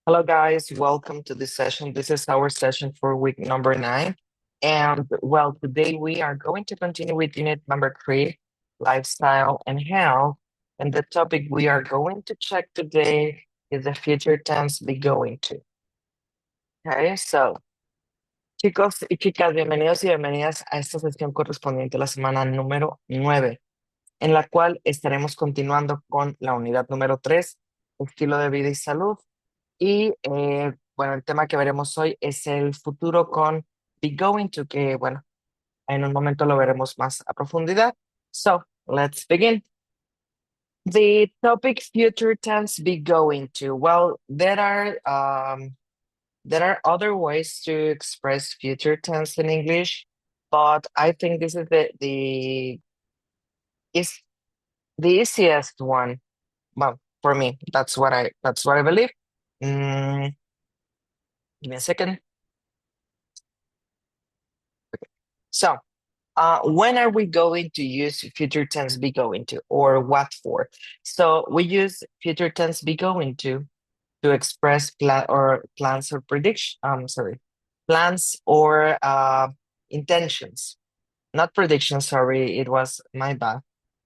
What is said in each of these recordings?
Hello, guys. Welcome to this session. This is our session for week number 9. And well, today we are going to continue with unit number 3, lifestyle and health. And the topic we are going to check today is the future tense be going to. Okay, so chicos y chicas, bienvenidos y bienvenidas a esta sesión correspondiente a la semana número 9, en la cual estaremos continuando con la unidad número 3, estilo de vida y salud. Y bueno, el tema que veremos hoy es el futuro con be going to, que bueno, en un momento lo veremos más a profundidad. So, let's begin. The topic future tense be going to. Well, there are other ways to express future tense in English, but I think this is is the easiest one. Well, for me, that's what I believe. Mm, Give me a second. So, when are we going to use future tense be going to, or what for? So we use future tense be going to express plans or prediction. Plans or intentions, not predictions. Sorry, it was my bad.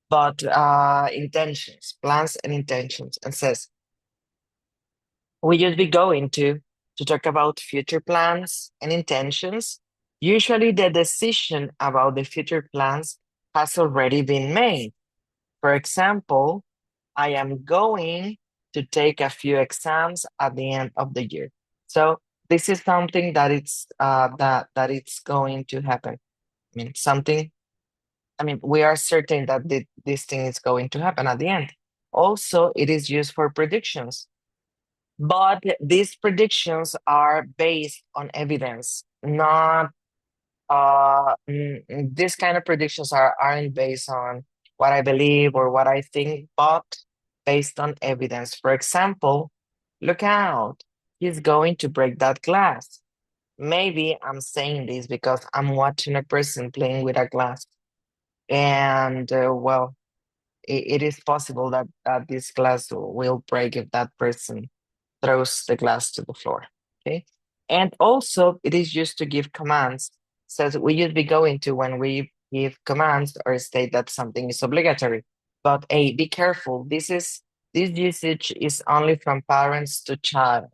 But intentions, plans and intentions, and says we use be going to talk about future plans and intentions. Usually, the decision about the future plans has already been made. For example, I am going to take a few exams at the end of the year. So this is something that it's going to happen. We are certain that this thing is going to happen at the end. Also, it is used for predictions. But these predictions are based on evidence, not this kind of predictions aren't based on what I believe or what I think, but based on evidence. For example, look out, he's going to break that glass. Maybe I'm saying this because I'm watching a person playing with a glass, and well, it is possible that this glass will break if that person throws the glass to the floor. Okay. And also it is used to give commands. Says we use be going to when we give commands or state that something is obligatory. But be careful. This usage is only from parents to child.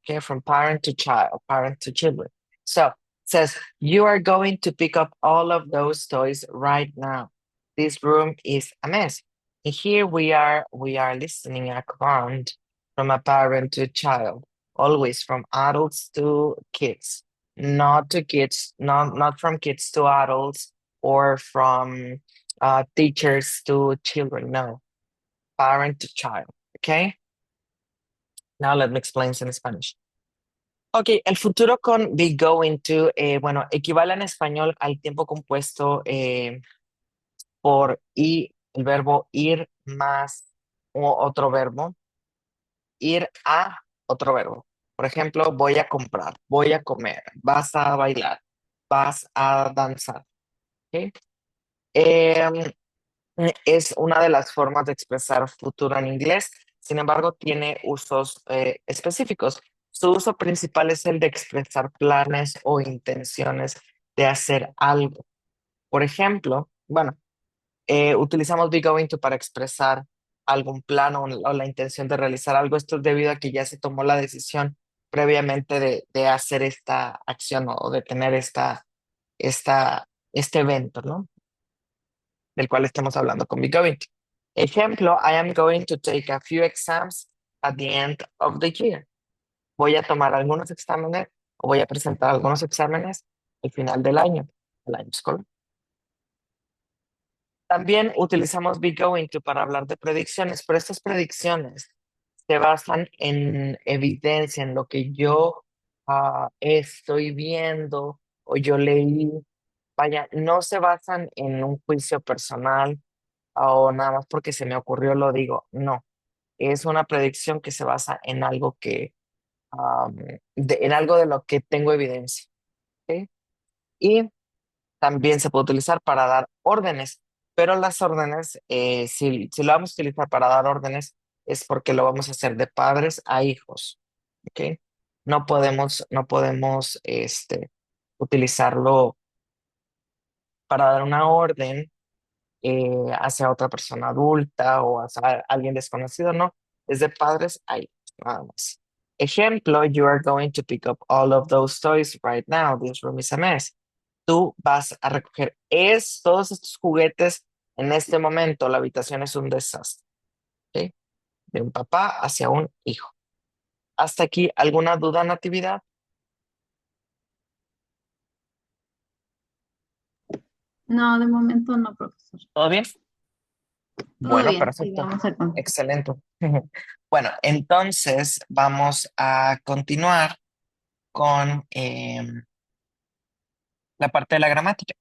Okay, from parent to child, parent to children. So it says you are going to pick up all of those toys right now. This room is a mess. And here we are listening a command from a parent to child, always from adults to kids, not to kids, not from kids to adults or from teachers to children. No, parent to child. Okay. Now let me explain this in Spanish. Ok, el futuro con be going to, bueno, equivale en español al tiempo compuesto por y el verbo ir más otro verbo, ir a otro verbo. Por ejemplo, voy a comprar, voy a comer, vas a bailar, vas a danzar. ¿Ok? Em, es una de las formas de expresar futuro en inglés, sin embargo, tiene usos específicos. Su uso principal es el de expresar planes o intenciones de hacer algo. Por ejemplo, bueno, utilizamos be going to para expresar algún plan o la intención de realizar algo. Esto es debido a que ya se tomó la decisión previamente de hacer esta acción o de tener este evento, ¿no? Del cual estamos hablando con be going to. Ejemplo, I am going to take a few exams at the end of the year. Voy a tomar algunos exámenes o voy a presentar algunos exámenes al final del año escolar. También utilizamos be going to para hablar de predicciones, pero estas predicciones se basan en evidencia, en lo que yo estoy viendo o yo leí. Vaya, no se basan en un juicio personal o nada más porque se me ocurrió lo digo. No, es una predicción que se basa en algo en algo de lo que tengo evidencia. ¿Ok? Y también se puede utilizar para dar órdenes, pero las órdenes, si lo vamos a utilizar para dar órdenes, es porque lo vamos a hacer de padres a hijos. ¿ok? No podemos utilizarlo para dar una orden hacia otra persona adulta o hacia alguien desconocido, no. Es de padres ahí, nada más. Ejemplo, you are going to pick up all of those toys right now. This room is a mess. Tú vas a recoger todos estos juguetes en este momento. La habitación es un desastre, ¿ok? De un papá hacia un hijo. ¿Hasta aquí alguna duda, Natividad? No, de momento no, profesor. ¿Todo bien? Todo Bueno, bien, sí, perfecto. vamos a continuar. Excelente. Bueno, entonces vamos a continuar con la parte de la gramática.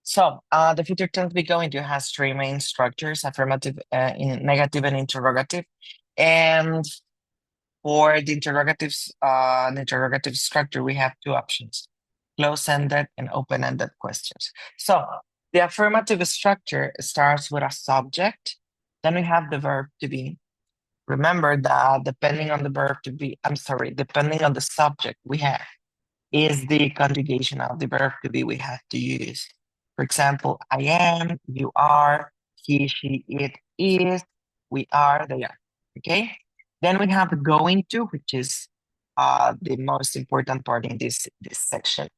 So, the future tense be going to has three main structures, affirmative, negative, and interrogative. And for the interrogative structure, we have two options, close-ended and open-ended questions. So, the affirmative structure starts with a subject, then we have the verb to be. Remember that depending on the verb to be, depending on the subject we have, is the conjugation of the verb to be we have to use. For example, I am, you are, he, she, it is, we are, they are. Okay? Then we have going to, which is the most important part in this section.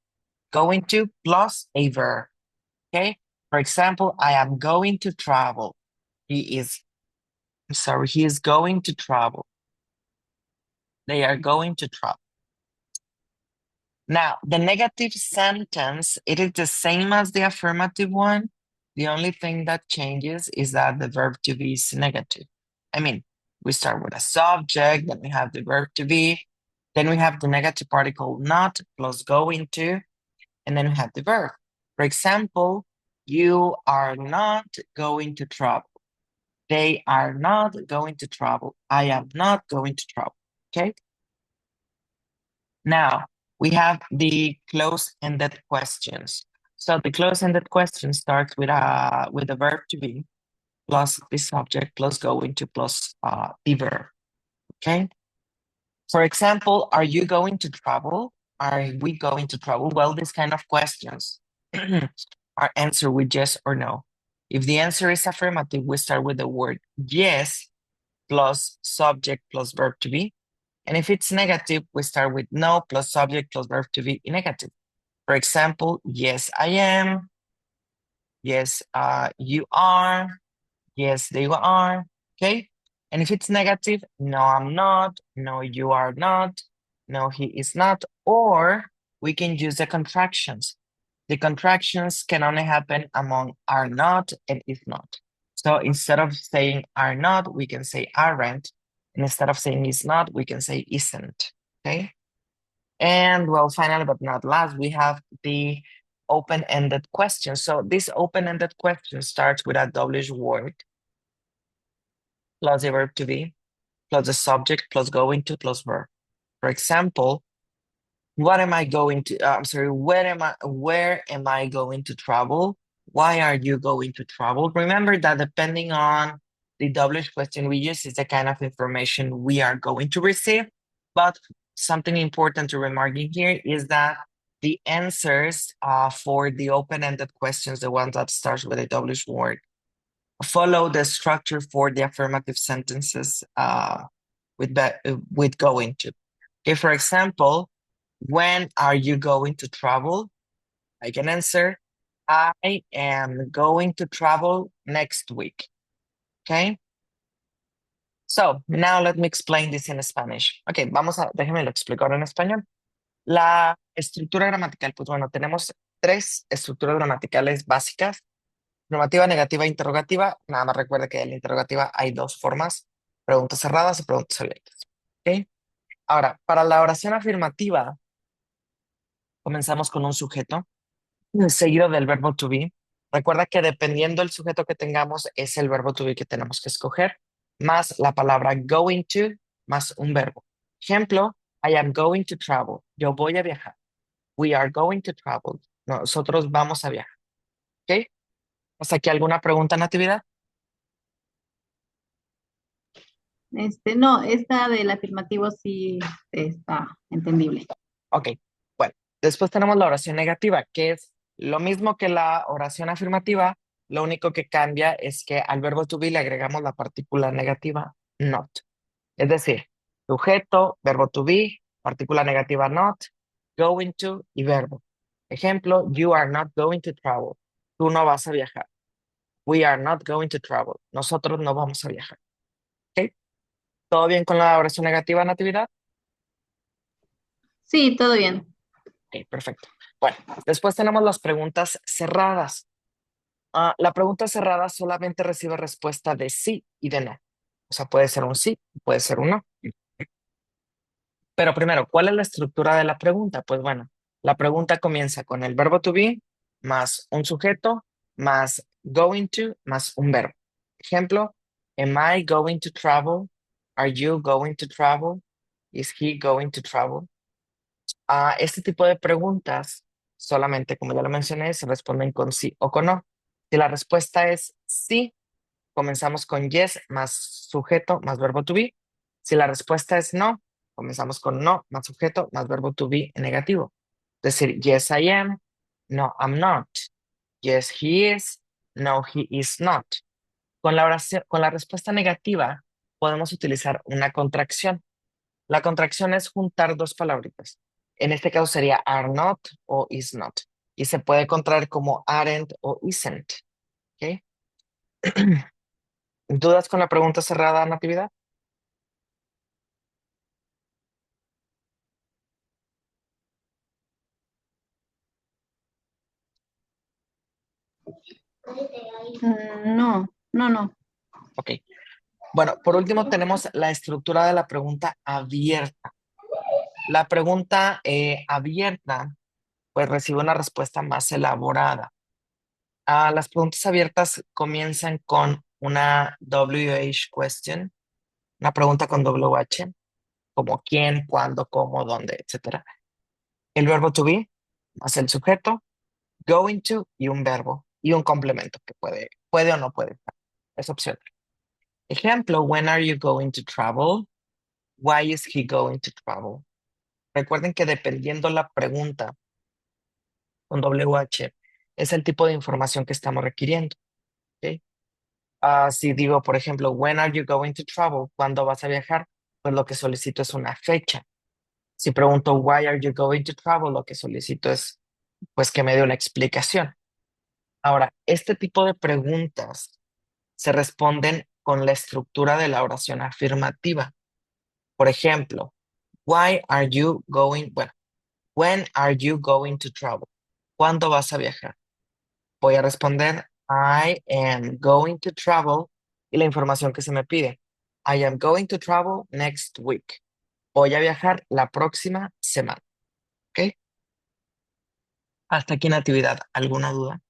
Going to plus a verb. Okay? For example, I am going to travel. He is going to travel. They are going to travel. Now, the negative sentence, it is the same as the affirmative one. The only thing that changes is that the verb to be is negative. I mean, we start with a subject, then we have the verb to be, then we have the negative particle not plus going to, and then we have the verb. For example, you are not going to travel. They are not going to travel. I am not going to travel. Okay? Now, we have the close-ended questions. So the close-ended question starts with the verb to be plus the subject plus going to plus the verb. Okay. For example, are you going to travel? Are we going to travel? Well, these kind of questions are answered with yes or no. If the answer is affirmative, we start with the word yes plus subject plus verb to be. And if it's negative, we start with no plus subject plus verb to be negative. For example, yes, I am. Yes, you are. Yes, they are. Okay. And if it's negative, no, I'm not. No, you are not. No, he is not. Or we can use the contractions. The contractions can only happen among are not and is not. So instead of saying are not, we can say aren't. And instead of saying is not, we can say isn't. Okay. And well, finally, but not last, we have the open-ended question. So this open-ended question starts with a WH word plus the verb to be, plus the subject, plus going to, plus verb. For example, what am I going to, I'm sorry, where am I going to travel? Why are you going to travel? Remember that depending on the WH question we use is the kind of information we are going to receive. But something important to remark in here is that the answers for the open-ended questions, the ones that starts with a WH word, follow the structure for the affirmative sentences with going to. Okay, for example, when are you going to travel? I can answer, I am going to travel next week. Okay? So, now let me explain this in Spanish. Ok, déjenme lo explico ahora en español. La estructura gramatical, pues bueno, tenemos tres estructuras gramaticales básicas: afirmativa, negativa, interrogativa. Nada más recuerda que en la interrogativa hay dos formas: preguntas cerradas y preguntas abiertas. ¿Ok? Ahora, para la oración afirmativa, comenzamos con un sujeto seguido del verbo to be. Recuerda que dependiendo del sujeto que tengamos, es el verbo to be que tenemos que escoger, más la palabra going to, más un verbo. Ejemplo, I am going to travel. Yo voy a viajar. We are going to travel. Nosotros vamos a viajar. ¿Ok? ¿Hasta aquí alguna pregunta, Natividad? No, esta del afirmativo sí está entendible. Ok, bueno, después tenemos la oración negativa, que es lo mismo que la oración afirmativa, lo único que cambia es que al verbo to be le agregamos la partícula negativa not. Es decir, sujeto, verbo to be, partícula negativa not, going to y verbo. Ejemplo, you are not going to travel. Tú no vas a viajar. We are not going to travel. Nosotros no vamos a viajar. ¿Ok? ¿Todo bien con la oración negativa, Natividad? Sí, todo bien. Ok, perfecto. Bueno, después tenemos las preguntas cerradas. La pregunta cerrada solamente recibe respuesta de sí y de no. O sea, puede ser un sí, puede ser un no. Pero primero, ¿cuál es la estructura de la pregunta? Pues bueno, la pregunta comienza con el verbo to be más un sujeto más going to más un verbo. Ejemplo, am I going to travel? Are you going to travel? Is he going to travel? A este tipo de preguntas solamente, como ya lo mencioné, se responden con sí o con no. Si la respuesta es sí, comenzamos con yes más sujeto más verbo to be. Si la respuesta es no, comenzamos con no más sujeto más verbo to be en negativo. Es decir, yes, I am. No, I'm not. Yes, he is. No, he is not. Con la respuesta negativa, podemos utilizar una contracción. La contracción es juntar dos palabritas. En este caso sería are not o is not. Y se puede contraer como aren't o isn't. ¿Ok? ¿Dudas con la pregunta cerrada, Natividad? No, no, no. Ok. Bueno, por último tenemos la estructura de la pregunta abierta. La pregunta abierta pues recibe una respuesta más elaborada. Las preguntas abiertas comienzan con una WH question, una pregunta con WH, como quién, cuándo, cómo, dónde, etcétera. El verbo to be más el sujeto, going to y un verbo y un complemento que puede o no puede. Es opcional. Ejemplo, when are you going to travel? Why is he going to travel? Recuerden que dependiendo la pregunta con WH es el tipo de información que estamos requiriendo. ¿Ok? Si digo, por ejemplo, when are you going to travel? ¿Cuándo vas a viajar? Pues lo que solicito es una fecha. Si pregunto, why are you going to travel? Lo que solicito es, pues, que me dé una explicación. Ahora, este tipo de preguntas se responden con la estructura de la oración afirmativa. Por ejemplo, why are you going, bueno, when are you going to travel? ¿Cuándo vas a viajar? Voy a responder, I am going to travel y la información que se me pide. I am going to travel next week. Voy a viajar la próxima semana. ¿Ok? Hasta aquí en actividad. ¿Alguna duda?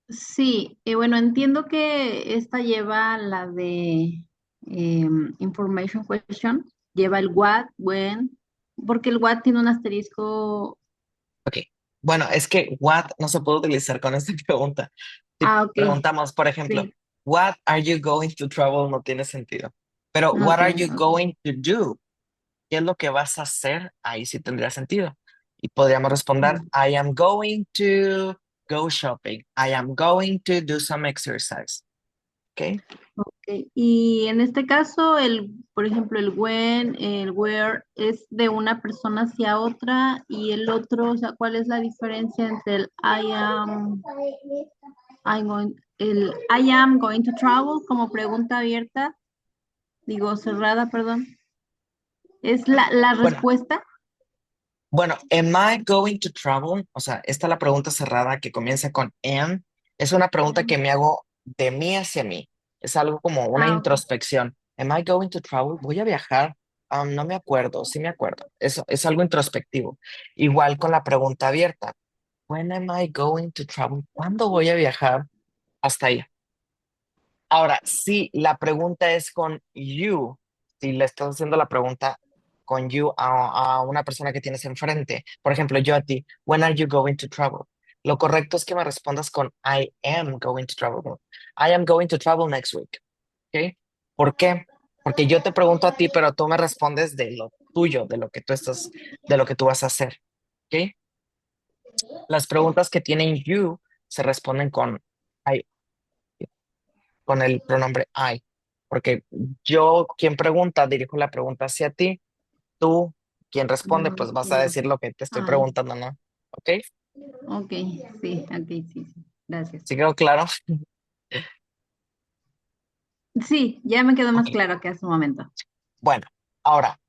Sí, bueno, entiendo que esta lleva la de information question, lleva el what, when, porque el what tiene un asterisco. Ok. Bueno, es que what no se puede utilizar con esta pregunta. Si Ah, ok, preguntamos, por ejemplo, sí, what are you going to travel? No tiene sentido. Pero no what are tiene, you ok. going to do? ¿Qué es lo que vas a hacer? Ahí sí tendría sentido. Y podríamos responder, Mm, I am going to go shopping. I am going to do some exercise. ¿Ok? ok. Y en este caso, por ejemplo, el when, el where es de una persona hacia otra y el otro, o sea, ¿cuál es la diferencia entre el I am going to travel como pregunta abierta, digo cerrada, perdón, es la Bueno, respuesta? bueno, am I going to travel? O sea, esta es la pregunta cerrada que comienza con am. Es una pregunta que me hago de mí hacia mí. Es algo como una Ah, ok. introspección. Am I going to travel? ¿Voy a viajar? No me acuerdo, sí me acuerdo. Eso es algo introspectivo. Igual con la pregunta abierta. When am I going to travel? ¿Cuándo voy a viajar? Hasta ahí. Ahora, si la pregunta es con you, si le estás haciendo la pregunta con you a una persona que tienes enfrente, por ejemplo, yo a ti, when are you going to travel? Lo correcto es que me respondas con I am going to travel. I am going to travel next week. ¿Ok? ¿Por qué? Porque yo te pregunto a ti, pero tú me respondes de lo tuyo, de lo que tú estás, de lo que tú vas a hacer. ¿Ok? Las preguntas que tienen you se responden con I, con el pronombre I. Porque yo, quien pregunta, dirijo la pregunta hacia ti. Tú, quien responde, No pues vas a entiendo. decir lo que te estoy Ay, preguntando, ¿no? ¿Ok? ok, sí. Gracias. ¿Sí quedó claro? Sí, ya me quedó más Ok. claro que hace un momento. Bueno, ahora,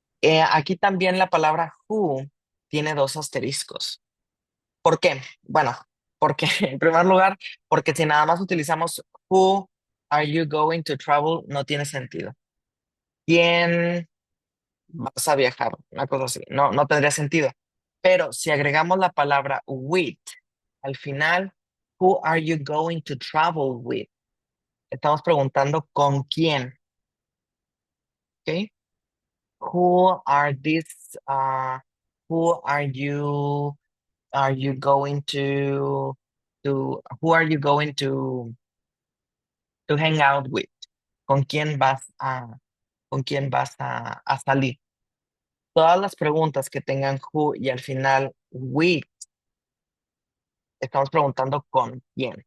aquí también la palabra who tiene dos asteriscos. ¿Por qué? Bueno, porque en primer lugar, porque si nada más utilizamos who are you going to travel, no tiene sentido. ¿Quién vas a viajar? Una cosa así. No, no tendría sentido. Pero si agregamos la palabra with al final, who are you going to travel with? Estamos preguntando con quién, ¿ok? Who are these, who are you going who are you going to hang out with? ¿Con quién con quién vas a salir? Todas las preguntas que tengan who y al final with, estamos preguntando con quién,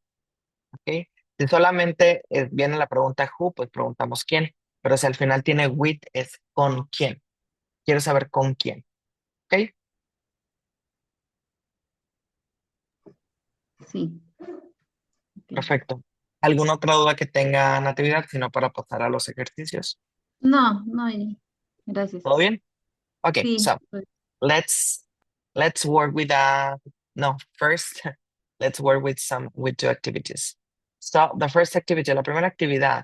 ¿ok? Si solamente viene la pregunta who, pues preguntamos quién, pero si al final tiene with, es con quién. Quiero saber con quién, ¿ok? Sí, ok. Perfecto. ¿Alguna otra duda que tenga Natividad, sino para pasar a los ejercicios? No, gracias. ¿Todo bien? Okay, Sí, so let's let's work with no, first let's work with two activities. So the first activity, la primera actividad,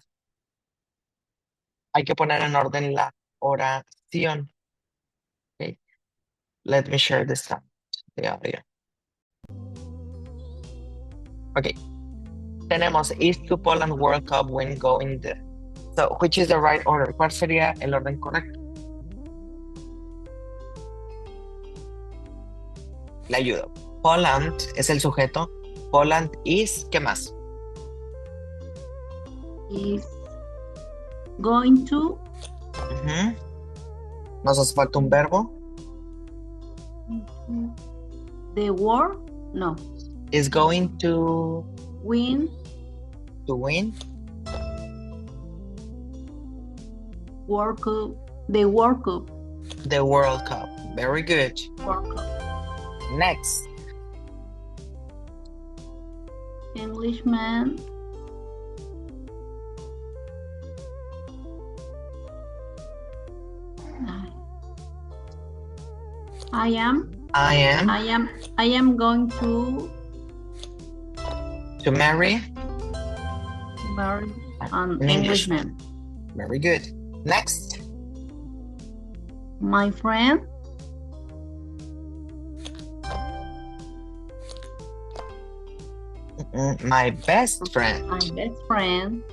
hay que poner en orden la oración. Okay, let me share this sound, the audio. Okay, tenemos is to Poland World Cup when going there. So which is the right order? ¿Cuál sería el orden correcto? Le ayudo. Poland es el sujeto. Poland is, ¿qué más? is going to Ujú. Nos hace falta un verbo. the war, no, Is going win to win World Cup, the World Cup, the World Cup. Very good. World Cup. Next, Englishman, I am, I am I am going to to marry marry an an Englishman. Englishman. Very good. Next, My friend, my best friend my best friend,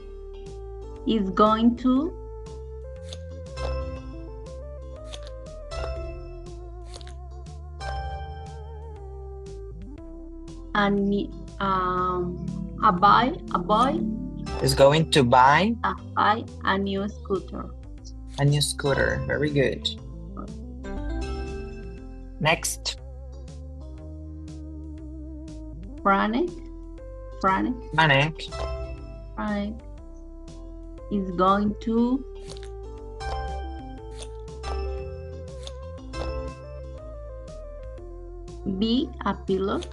is going to an, a boy is going to buy buy a new scooter. a new scooter. Very good. Next, Frank, Manek Frank is going to be a pilot.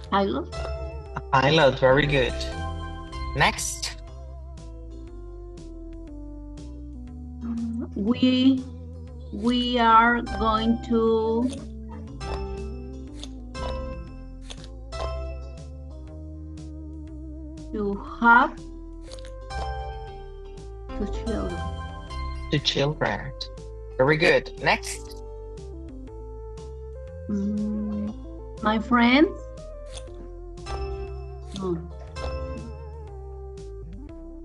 a pilot. Very good. Next, We are going to have two children. to children. Very good. Next, My friends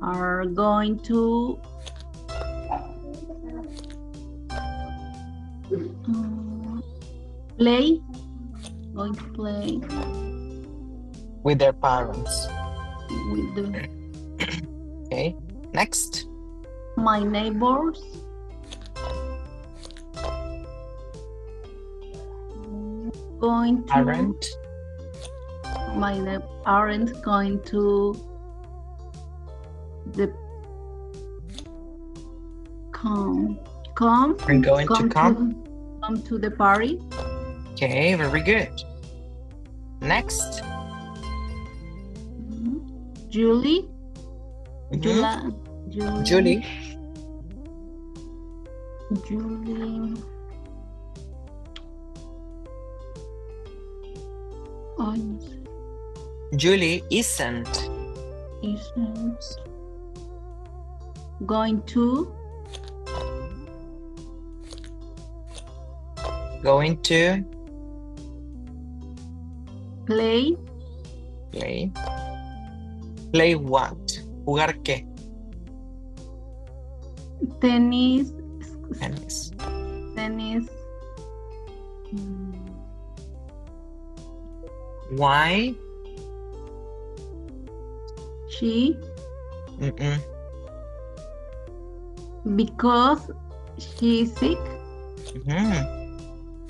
are going to play, going to play with their parents. with the Okay. Next, My neighbors going to aren't going to the come to the party. Okay, very good. Next. Julie. Julie. Julie isn't going to play what? ¿Jugar qué? Tenis. Why? She. Because she's sick.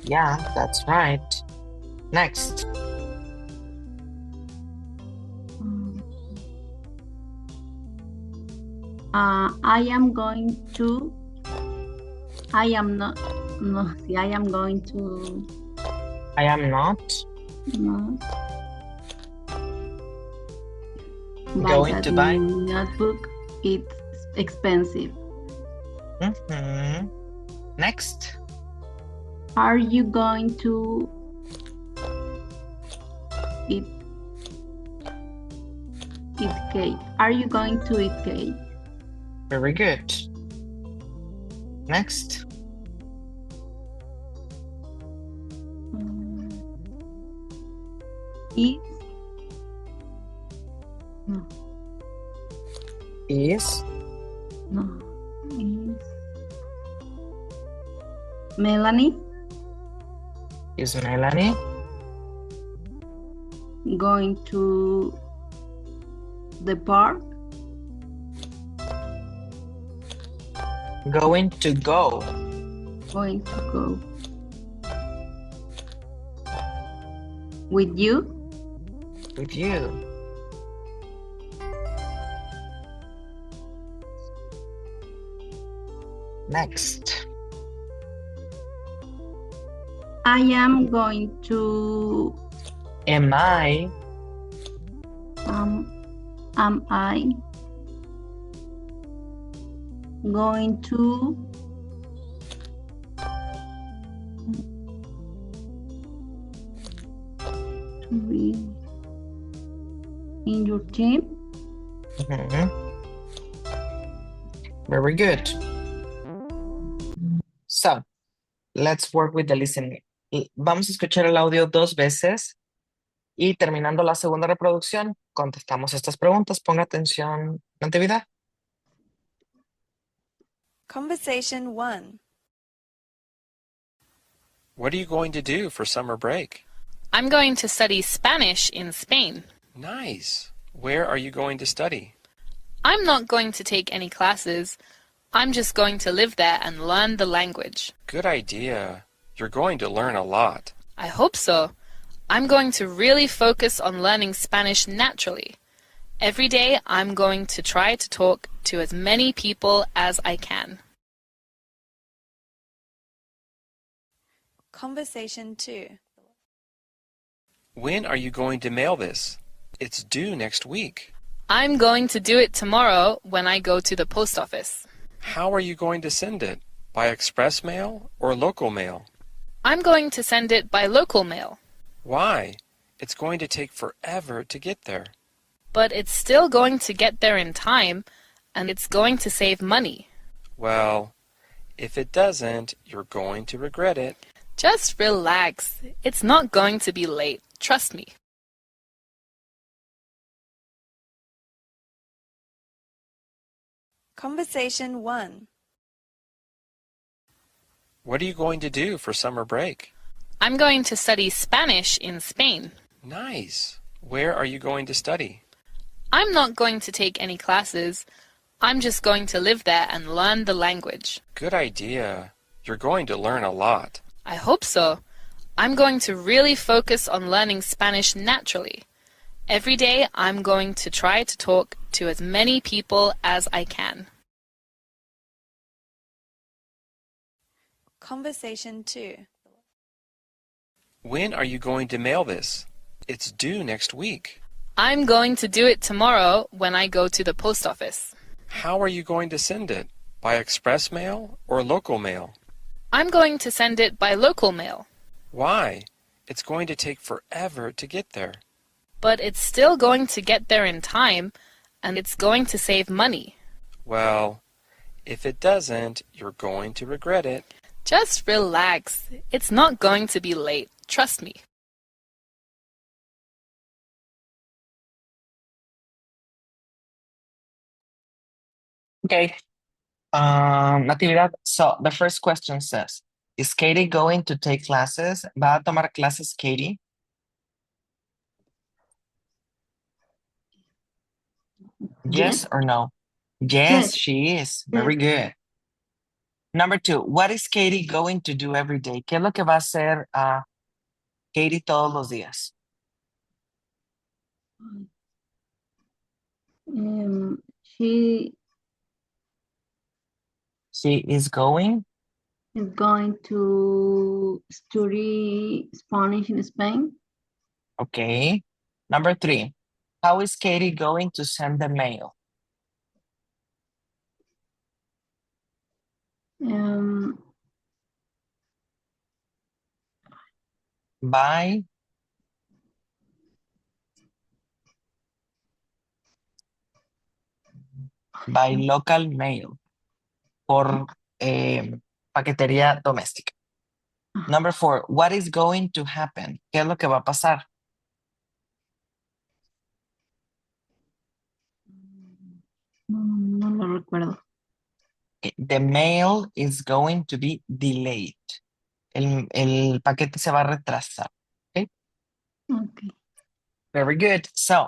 Yeah, that's right. Next. I am going to. I am not. No, see, I am going to. I am not. No. Going to buy notebook. It's expensive. Next. Are you going to eat cake? Are you going to eat cake? Very good. Next. Is Melanie going to the park? Going to go. With you? Next. I am going to. Am I going to be in your team? Very good. So, let's work with the listening. Vamos a escuchar el audio 2 veces y terminando la segunda reproducción, contestamos estas preguntas. Ponga atención, Natividad. Conversation 1. What are you going to do for summer break? I'm going to study Spanish in Spain. Nice. Where are you going to study? I'm not going to take any classes. I'm just going to live there and learn the language. Good idea. You're going to learn a lot. I hope so. I'm going to really focus on learning Spanish naturally. Every day, I'm going to try to talk to as many people as I can. Conversation 2. When are you going to mail this? It's due next week. I'm going to do it tomorrow when I go to the post office. How are you going to send it? By express mail or local mail? I'm going to send it by local mail. Why? It's going to take forever to get there. But it's still going to get there in time, and it's going to save money. Well, if it doesn't, you're going to regret it. Just relax. It's not going to be late. Trust me. Conversation 1. What are you going to do for summer break? I'm going to study Spanish in Spain. Nice. Where are you going to study? I'm not going to take any classes. I'm just going to live there and learn the language. Good idea. You're going to learn a lot. I hope so. I'm going to really focus on learning Spanish naturally. Every day, I'm going to try to talk to as many people as I can. Conversation 2. When are you going to mail this? It's due next week. I'm going to do it tomorrow when I go to the post office. How are you going to send it? By express mail or local mail? I'm going to send it by local mail. Why? It's going to take forever to get there. But it's still going to get there in time, and it's going to save money. Well, if it doesn't, you're going to regret it. Just relax. It's not going to be late. Trust me. Okay. Natividad, so the first question says, is Katie going to take classes? ¿Va a tomar clases Katie? Yes or no? Yes, Yes. she is. Very good. Number 2, what is Katie going to do every day? ¿Qué es lo que va a hacer Katie todos los días? She She is going. is going to study Spanish in Spain. Okay. Number 3, how is Katie going to send the mail? Um, By local mail. Por paquetería doméstica. Number 4, what is going to happen? ¿Qué es lo que va a pasar? no lo recuerdo. The mail is going to be delayed. El paquete se va a retrasar. Okay? Okay. Very good. So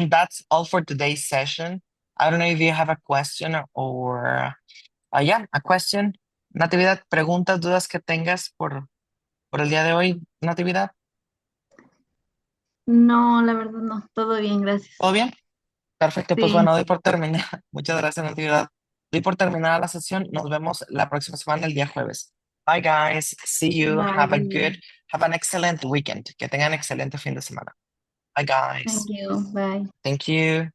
that's all for today's session. I don't know if you have a question or, a question. Natividad, preguntas, dudas que tengas por el día de hoy, Natividad. No, la verdad no. Todo bien, gracias. ¿Todo bien? Perfecto, pues Sí. bueno, doy por terminada. Muchas gracias, Natividad. Doy por terminada la sesión. Nos vemos la próxima semana, el día jueves. Bye, guys. See you. Have an excellent weekend. Que tengan excelente fin de semana. Bye, guys. Thank you. Bye. Thank you.